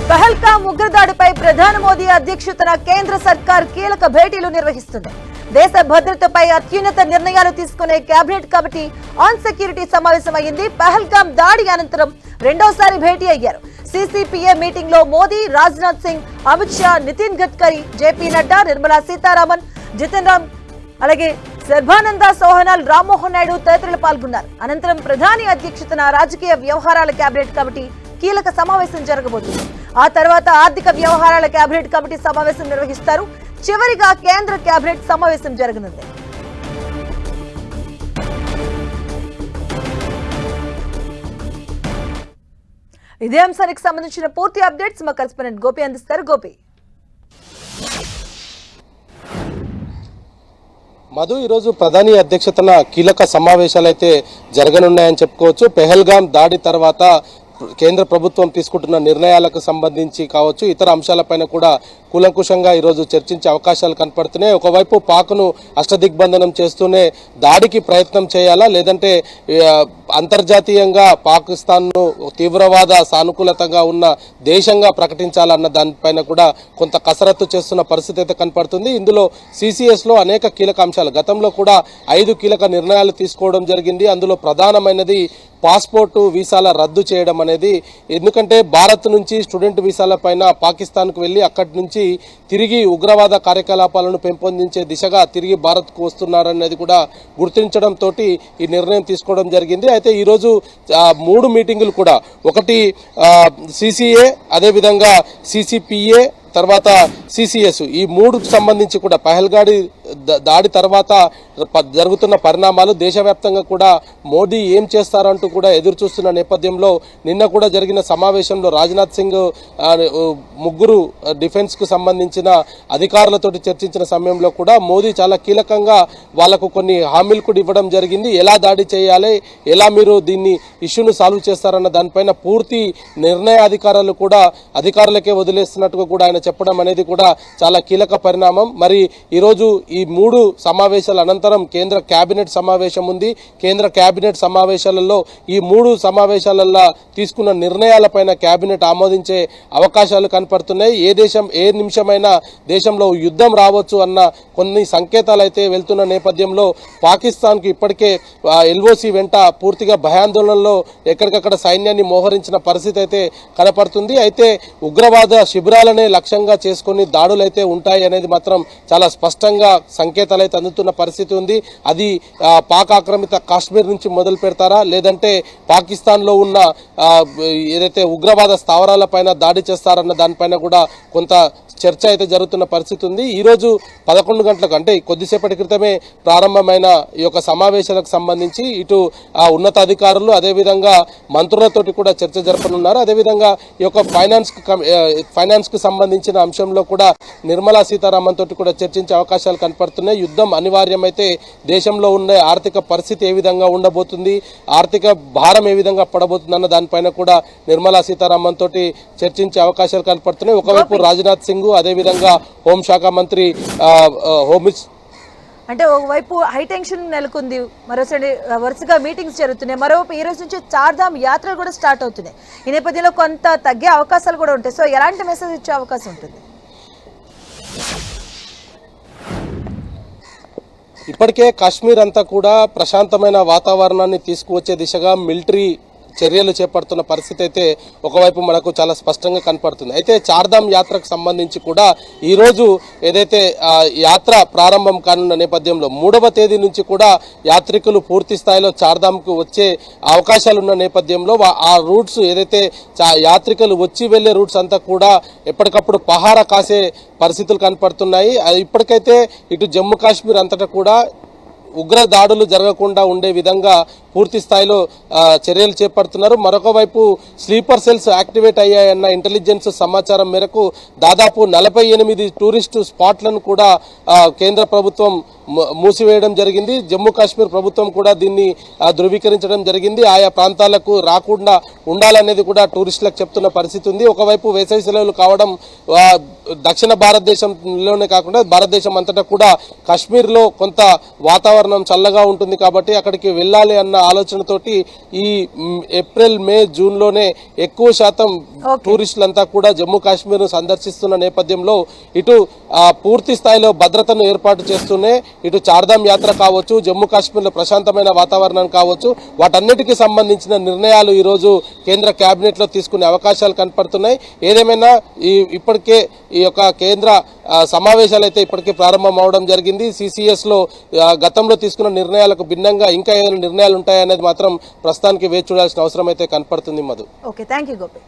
పహల్గామ్ ఉగ్రదాడిపై ప్రధాని మోదీ అధ్యక్షతన కేంద్ర సర్కార్ కీలక భేటీలు నిర్వహిస్తుంది. దేశ భద్రతపై అత్యున్నత నిర్ణయాలు తీసుకునే కేబినెట్ కమిటీ ఆన్ సెక్యూరిటీ సమావేశమైంది. పహల్గామ్ దాడి అనంతరం రెండోసారి భేటీ అయ్యారు. సిసిపిఏ మీటింగ్ లో మోదీ, రాజ్నాథ్ సింగ్, అమిత్ షా, నితిన్ గడ్కరీ, జేపీ నడ్డా, నిర్మలా సీతారామన్, జితేన్ రామ్, అలాగే సర్బానంద సోనోవాల్, రామ్మోహన్ నాయుడు తదితరులు పాల్గొన్నారు. అనంతరం ప్రధాని అధ్యక్షతన రాజకీయ వ్యవహారాల కేబినెట్ కమిటీ కీలక సమావేశం జరగబోతుంది. ఆ తర్వాత ఆర్థిక వ్యవహారాల కేబినెట్ కమిటీ సమావేశం నిర్వహిస్తారు. చివరిగా కేంద్ర కేబినెట్ సమావేశం జరగనుంది. ఇదే అంశానికి సంబంధించిన పూర్తి అప్డేట్స్ మా కరెస్పాండెంట్ గోపి అందిస్తారు. గోపి, మధు, ఈరోజు ప్రధాని అధ్యక్షతన కీలక సమావేశాలు అయితే జరగనున్నాయని చెప్పుకోవచ్చు. పెహల్గామ్ దాడి తర్వాత కేంద్ర ప్రభుత్వం తీసుకుంటున్న నిర్ణయాలకు సంబంధించి కావచ్చు, ఇతర అంశాలపైన కూడా కూలంకుషంగా ఈరోజు చర్చించే అవకాశాలు కనపడుతున్నాయి. ఒకవైపు పాక్ను అష్టదిగ్బంధనం చేస్తూనే దాడికి ప్రయత్నం చేయాలా, లేదంటే అంతర్జాతీయంగా పాకిస్తాన్ను తీవ్రవాద సానుకూలతగా ఉన్న దేశంగా ప్రకటించాలన్న దానిపైన కూడా కొంత కసరత్తు చేస్తున్న పరిస్థితి అయితే కనపడుతుంది. ఇందులో సిసిఎస్లో అనేక కీలక అంశాలు, గతంలో కూడా 5 కీలక నిర్ణయాలు తీసుకోవడం జరిగింది. అందులో ప్రధానమైనది పాస్పోర్టు వీసాల రద్దు చేయడం అనేది. ఎందుకంటే భారత్ నుంచి స్టూడెంట్ వీసాల పైన పాకిస్తాన్కు వెళ్ళి అక్కడి నుంచి తిరిగి ఉగ్రవాద కార్యకలాపాలను పెంపొందించే దిశగా తిరిగి భారత్కు వస్తున్నారనేది కూడా గుర్తించడంతో ఈ నిర్ణయం తీసుకోవడం జరిగింది. అయితే ఈరోజు 3 మీటింగులు కూడా, ఒకటి సిసిఏ, అదేవిధంగా సిసిపిఏ, తర్వాత సిసిఎస్, ఈ 3కు సంబంధించి కూడా పహల్గాడి దాడి తర్వాత జరుగుతున్న పరిణామాలు, దేశవ్యాప్తంగా కూడా మోదీ ఏం చేస్తారంటూ కూడా ఎదురు చూస్తున్న నేపథ్యంలో నిన్న కూడా జరిగిన సమావేశంలో రాజ్నాథ్ సింగ్ 3 డిఫెన్స్కు సంబంధించిన అధికారులతోటి చర్చించిన సమయంలో కూడా మోదీ చాలా కీలకంగా వాళ్లకు కొన్ని హామీలు కూడా ఇవ్వడం జరిగింది. ఎలా దాడి చేయాలి, ఎలా మీరు దీన్ని ఇష్యూను సాల్వ్ చేస్తారన్న దానిపైన పూర్తి నిర్ణయ అధికారాలు కూడా అధికారులకే వదిలేస్తున్నట్టుగా కూడా ఆయన చెప్పడం అనేది కూడా చాలా కీలక పరిణామం. మరి ఈరోజు ఈ 3 సమావేశాల అనంతరం కేంద్ర కేబినెట్ సమావేశం ఉంది. కేంద్ర కేబినెట్ సమావేశాలలో ఈ 3 సమావేశాలలో తీసుకున్న నిర్ణయాలపైన కేబినెట్ ఆమోదించే అవకాశాలు కనపడుతున్నాయి. ఏ నిమిషమైనా దేశంలో యుద్ధం రావచ్చు అన్న కొన్ని సంకేతాలు అయితే వెళ్తున్న నేపథ్యంలో పాకిస్తాన్కు ఇప్పటికే ఎల్ఓసి వెంట పూర్తిగా భయాందోళనలో ఎక్కడికక్కడ సైన్యాన్ని మోహరించిన పరిస్థితి అయితే కనపడుతుంది. అయితే ఉగ్రవాద శిబిరాలనే లక్ష్యంగా చేసుకుని దాడులు అయితే ఉంటాయి అనేది మాత్రం చాలా స్పష్టంగా సంకేతాలు అయితే అందుతున్న పరిస్థితి ఉంది. అది పాక్ ఆక్రమిత కాశ్మీర్ నుంచి మొదలు పెడతారా, లేదంటే పాకిస్తాన్లో ఉన్న ఏదైతే ఉగ్రవాద స్థావరాలపైన దాడి చేస్తారన్న దానిపైన కూడా కొంత చర్చ అయితే జరుగుతున్న పరిస్థితి ఉంది. ఈరోజు 11 గంటలకు, అంటే కొద్దిసేపటి క్రితమే ప్రారంభమైన ఈ యొక్క సమావేశాలకు సంబంధించి ఇటు ఉన్నతాధికారులు, అదేవిధంగా మంత్రులతోటి కూడా చర్చ జరపనున్నారు. అదేవిధంగా ఈ యొక్క ఫైనాన్స్కు సంబంధించిన అంశంలో కూడా నిర్మలా సీతారామన్ తోటి కూడా చర్చించే అవకాశాలు కనపడుతున్నాయి. యుద్ధం అనివార్యమైతే దేశంలో ఉన్న ఆర్థిక పరిస్థితి ఏ విధంగా ఉండబోతుంది, ఆర్థిక భారం ఏ విధంగా పడబోతుంది అన్న దానిపైన కూడా నిర్మలా సీతారామన్ తోటి చర్చించే అవకాశాలు కనపడుతున్నాయి. ఒకవైపు రాజ్నాథ్ సింగ్, అదేవిధంగా హోంశాఖ మంత్రి అంటే ఒకవైపు హై టెన్షన్ నెలకొంది, మరోసారి వరుసగా మీటింగ్స్ జరుగుతున్నాయి. మరోవైపు ఈ రోజు నుంచి చార్ధామ్ యాత్రలు కూడా స్టార్ట్ అవుతున్నాయి. ఈ నేపథ్యంలో కొంత తగ్గే అవకాశాలు కూడా ఉంటాయి. సో ఎలాంటి మెసేజ్ ఇచ్చే అవకాశం ఉంటుంది? ఇప్పటికే కాశ్మీర్ అంతా కూడా ప్రశాంతమైన వాతావరణాన్ని తీసుకువచ్చే దిశగా మిలిటరీ చర్యలు చేపడుతున్న పరిస్థితి అయితే ఒకవైపు మనకు చాలా స్పష్టంగా కనపడుతుంది. అయితే చార్ధామ్ యాత్రకు సంబంధించి కూడా ఈరోజు ఏదైతే యాత్ర ప్రారంభం కానున్న నేపథ్యంలో 3వ తేదీ నుంచి కూడా యాత్రికులు పూర్తి స్థాయిలో చార్ధామ్కు వచ్చే అవకాశాలు ఉన్న నేపథ్యంలో ఆ రూట్స్ ఏదైతే యాత్రికులు వచ్చి వెళ్లే రూట్స్ అంతా కూడా ఎప్పటికప్పుడు పహారా కాసే పరిస్థితులు కనపడుతున్నాయి. ఇప్పటికైతే ఇటు జమ్మూ కాశ్మీర్ అంతటా కూడా ఉగ్ర దాడులు జరగకుండా ఉండే విధంగా పూర్తి స్థాయిలో చర్యలు చేపడుతున్నారు. మరొక వైపు స్లీపర్ సెల్స్ యాక్టివేట్ అయ్యాయన్న ఇంటెలిజెన్స్ సమాచారం మేరకు దాదాపు 48 టూరిస్టు స్పాట్లను కూడా కేంద్ర ప్రభుత్వం మూసివేయడం జరిగింది. జమ్మూ కాశ్మీర్ ప్రభుత్వం కూడా దీన్ని ధృవీకరించడం జరిగింది. ఆయా ప్రాంతాలకు రాకుండా ఉండాలనేది కూడా టూరిస్టులకు చెప్తున్న పరిస్థితి ఉంది. ఒకవైపు వేసవి సెలవులు కావడం దక్షిణ భారతదేశంలోనే కాకుండా భారతదేశం అంతటా కూడా కాశ్మీర్లో కొంత వాతావరణం చల్లగా ఉంటుంది కాబట్టి అక్కడికి వెళ్ళాలి అన్న ఆలోచనతోటి ఈ ఏప్రిల్ మే జూన్లోనే ఎక్కువ శాతం టూరిస్టులంతా కూడా జమ్మూ కాశ్మీర్ ను సందర్శిస్తున్న నేపథ్యంలో ఇటు పూర్తి స్థాయిలో భద్రతను ఏర్పాటు చేస్తూనే ఇటు చార్ధామ్ యాత్ర కావచ్చు, జమ్మూ కాశ్మీర్లో ప్రశాంతమైన వాతావరణం కావచ్చు, వాటన్నిటికీ సంబంధించిన నిర్ణయాలు ఈరోజు కేంద్ర కేబినెట్ లో తీసుకునే అవకాశాలు కనపడుతున్నాయి. ఏదేమైనా ఇప్పటికే ఈ యొక్క కేంద్ర సమావేశాలు అయితే ఇప్పటికే ప్రారంభం అవడం జరిగింది. CCS లో గతంలో తీసుకున్న నిర్ణయాలకు భిన్నంగా ఇంకా ఏదైనా నిర్ణయాలు ఉంటాయనేది మాత్రం ప్రస్తుతానికి వేచి చూడాల్సిన అవసరం అయితే కనపడుతుంది. Madhu. Okay, thank you Gopi.